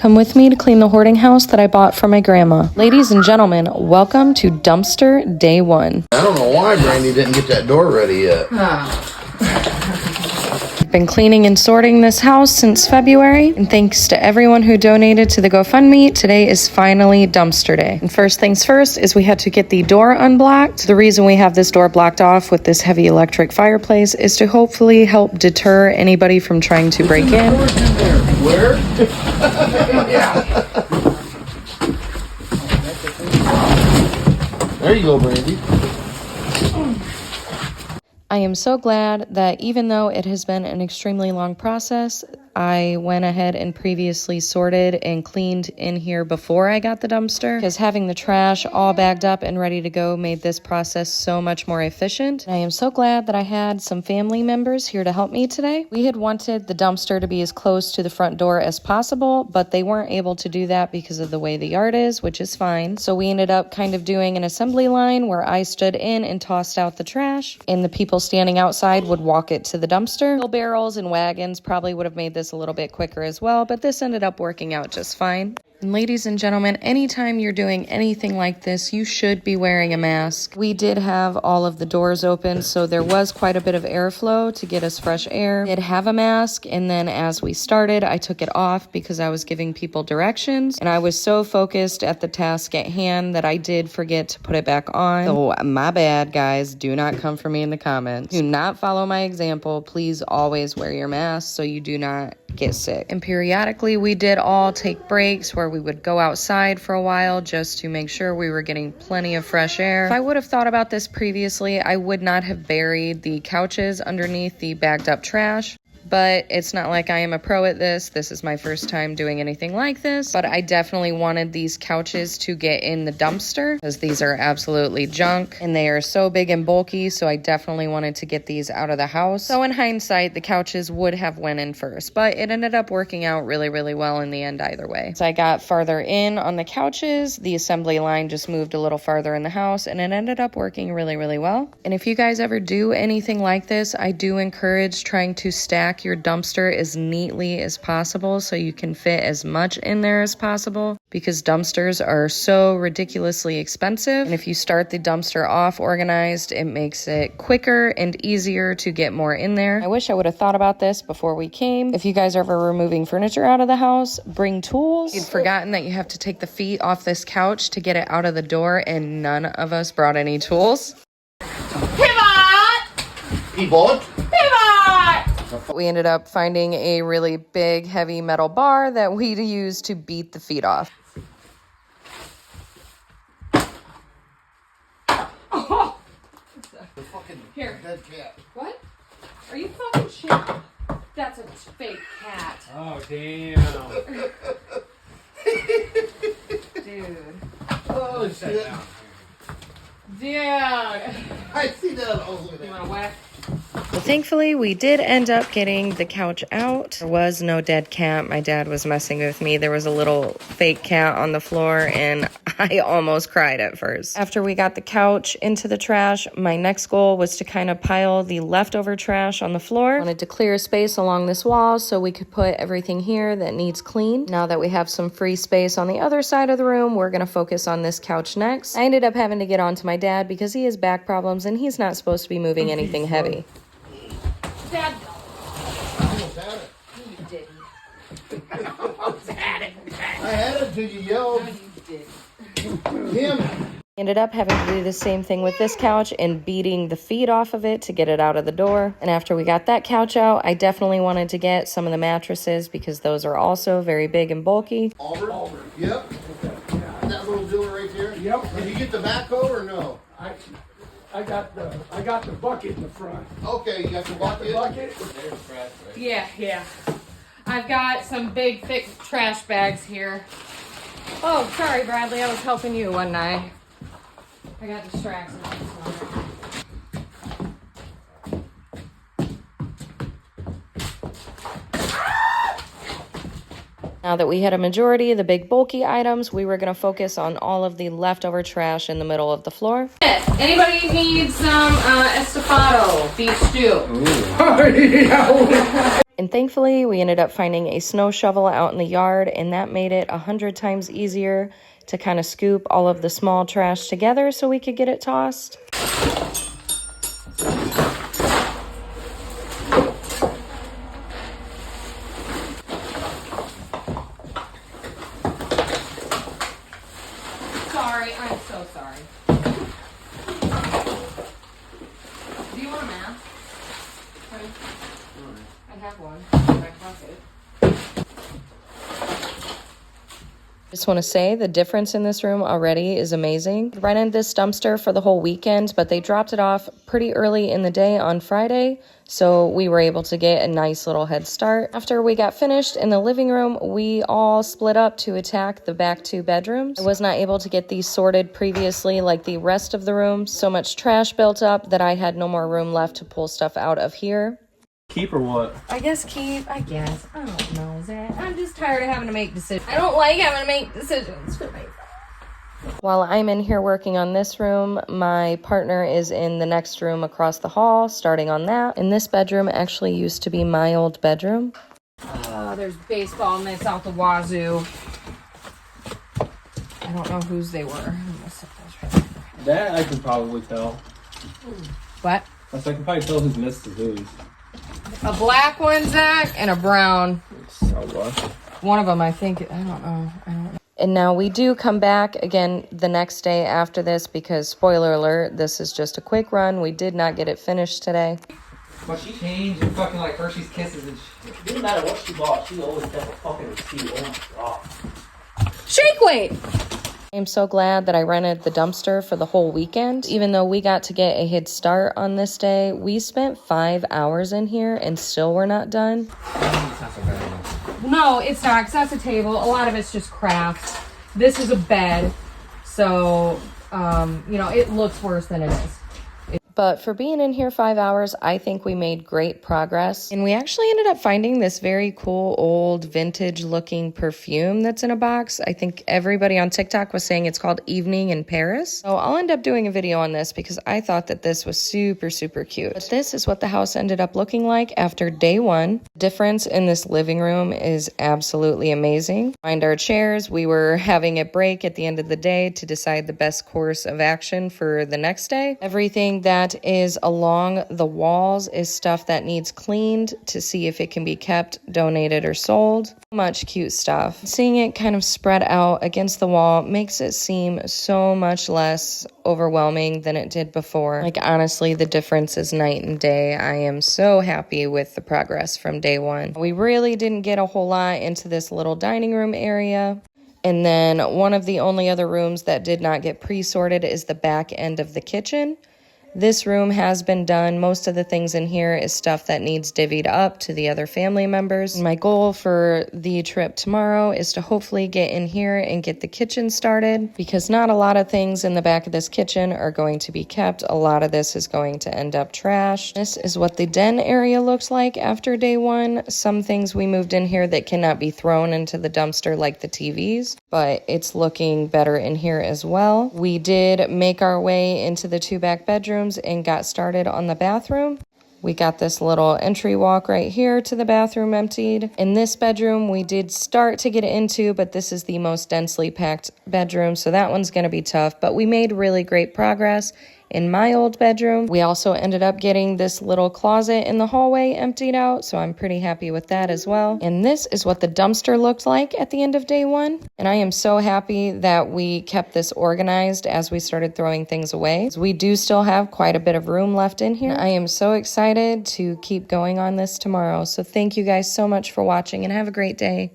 Come with me to clean the hoarding house that I bought for my grandma. Ladies and gentlemen, welcome to dumpster day 1. I don't know why Brandy didn't get that door ready yet. I've been cleaning and sorting this house since February, and thanks to everyone who donated to the GoFundMe, today is finally dumpster day. And first things first is we had to get the door unblocked. The reason we have this door blocked off with this heavy electric fireplace is to hopefully help deter anybody from trying to break in. Where? Yeah. There you go, Brandy. I am so glad that even though it has been an extremely long process, I went ahead and previously sorted and cleaned in here before I got the dumpster, because having the trash all bagged up and ready to go made this process so much more efficient. I am so glad that I had some family members here to help me today. We had wanted the dumpster to be as close to the front door as possible, but they weren't able to do that because of the way the yard is, which is fine. So we ended up kind of doing an assembly line where I stood in and tossed out the trash, and the people standing outside would walk it to the dumpster. Wheelbarrows and wagons probably would have made this a little bit quicker as well, but this ended up working out just fine. And ladies and gentlemen, anytime you're doing anything like this, you should be wearing a mask. We did have all of the doors open, so there was quite a bit of airflow to get us fresh air. I did have a mask, and then as we started, I took it off because I was giving people directions, and I was so focused at the task at hand that I did forget to put it back on. So my bad, guys. Do not come for me in the comments. Do not follow my example. Please always wear your mask so you do not get sick. And periodically, we did all take breaks where we would go outside for a while just to make sure we were getting plenty of fresh air. If I would have thought about this previously, I would not have buried the couches underneath the bagged up trash. But it's not like I am a pro at this. This is my first time doing anything like this. But I definitely wanted these couches to get in the dumpster because these are absolutely junk and they are so big and bulky. So I definitely wanted to get these out of the house. So in hindsight, the couches would have went in first, but it ended up working out really, really well in the end either way. So I got farther in on the couches. The assembly line just moved a little farther in the house and it ended up working really, really well. And if you guys ever do anything like this, I do encourage trying to stack your dumpster as neatly as possible so you can fit as much in there as possible, because dumpsters are so ridiculously expensive, and if you start the dumpster off organized, it makes it quicker and easier to get more in there. I wish I would have thought about this before we came. If you guys are ever removing furniture out of the house, bring tools. You'd forgotten that you have to take the feet off this couch to get it out of the door, and none of us brought any tools. Pivot. We ended up finding a really big, heavy metal bar that we used to beat the feet off. Oh. The fucking Here. dead cat. What? Are you fucking shit? That's a fake cat. Oh, damn. Dude. Oh, shit. Dude. I see that over You there. want to whack? Well, thankfully, we did end up getting the couch out. There was no dead cat. My dad was messing with me. There was a little fake cat on the floor, and I almost cried at first. After we got the couch into the trash, my next goal was to kind of pile the leftover trash on the floor. I wanted to clear a space along this wall so we could put everything here that needs cleaned. Now that we have some free space on the other side of the room, we're going to focus on this couch next. I ended up having to get onto my dad because he has back problems, and he's not supposed to be moving anything heavy. Dad. I almost had it. You didn't. I had it until you yelled. You did. Him. Ended up having to do the same thing with this couch and beating the feet off of it to get it out of the door. And after we got that couch out, I definitely wanted to get some of the mattresses because those are also very big and bulky. Auburn. Yep. That little deal right there. Yep. Did you get the backhoe or no? I got the bucket in the front. Okay, you got the The bucket. bucket. Yeah. I've got some big, thick trash bags here. Oh, sorry, Bradley. I was helping you one night. I got distracted. I'm sorry. Now that we had a majority of the big bulky items, we were going to focus on all of the leftover trash in the middle of the floor. Anybody need some estofado beef stew? Oh, yeah. And thankfully, we ended up finding a snow shovel out in the yard, and that made it 100 times easier to kind of scoop all of the small trash together so we could get it tossed. Sorry, I'm so sorry. Do you want a mask? Honey? I have one in my pocket. Just want to say the difference in this room already is amazing. I rented this dumpster for the whole weekend, but they dropped it off pretty early in the day on Friday, so we were able to get a nice little head start. After we got finished in the living room, we all split up to attack the back 2 bedrooms. I was not able to get these sorted previously like the rest of the room. So much trash built up that I had no more room left to pull stuff out of here. Keep or what? I guess keep, I guess. I don't know, Zach. I'm just tired of having to make decisions. I don't like having to make decisions for myself. While I'm in here working on this room, my partner is in the next room across the hall, starting on that. And this bedroom actually used to be my old bedroom. Oh, there's baseball mitts out the wazoo. I don't know whose they were. I'm gonna set those right there. That I can probably tell. What? I can probably tell who's missed the who's. A black one, Zach, and a brown. So what? One of them, I think. I don't know. And now we do come back again the next day after this because, spoiler alert, this is just a quick run. We did not get it finished today. But she changed and fucking like Hershey's Kisses and shit. It didn't matter what she bought, she always kept a fucking receipt. Oh my god. Shake weight! I'm so glad that I rented the dumpster for the whole weekend. Even though we got to get a head start on this day, we spent 5 hours in here and still we're not done. It's not so bad. No, it's not, because that's a table. A lot of it's just crafts. This is a bed. So, you know, it looks worse than it is. But for being in here 5 hours, I think we made great progress. And we actually ended up finding this very cool old vintage looking perfume that's in a box. I think everybody on TikTok was saying it's called Evening in Paris. So I'll end up doing a video on this because I thought that this was super, super cute. But this is what the house ended up looking like after day 1. The difference in this living room is absolutely amazing. Find our chairs. We were having it break at the end of the day to decide the best course of action for the next day. Everything that is along the walls is stuff that needs cleaned to see if it can be kept, donated, or sold. Much cute stuff. Seeing it kind of spread out against the wall makes it seem so much less overwhelming than it did before. Like, honestly, the difference is night and day. I am so happy with the progress from day 1. We really didn't get a whole lot into this little dining room area. And then one of the only other rooms that did not get pre-sorted is the back end of the kitchen. This room has been done. Most of the things in here is stuff that needs divvied up to the other family members. My goal for the trip tomorrow is to hopefully get in here and get the kitchen started because not a lot of things in the back of this kitchen are going to be kept. A lot of this is going to end up trash. This is what the den area looks like after day 1. Some things we moved in here that cannot be thrown into the dumpster like the TVs, but it's looking better in here as well. We did make our way into the 2 back bedrooms and got started on the bathroom. We got this little entry walk right here to the bathroom emptied. In this bedroom, we did start to get into, but this is the most densely packed bedroom, so that one's going to be tough, but we made really great progress. In my old bedroom, we also ended up getting this little closet in the hallway emptied out, so I'm pretty happy with that as well. And this is what the dumpster looked like at the end of day 1. And I am so happy that we kept this organized as we started throwing things away. We do still have quite a bit of room left in here. I am so excited to keep going on this tomorrow. So thank you guys so much for watching and have a great day.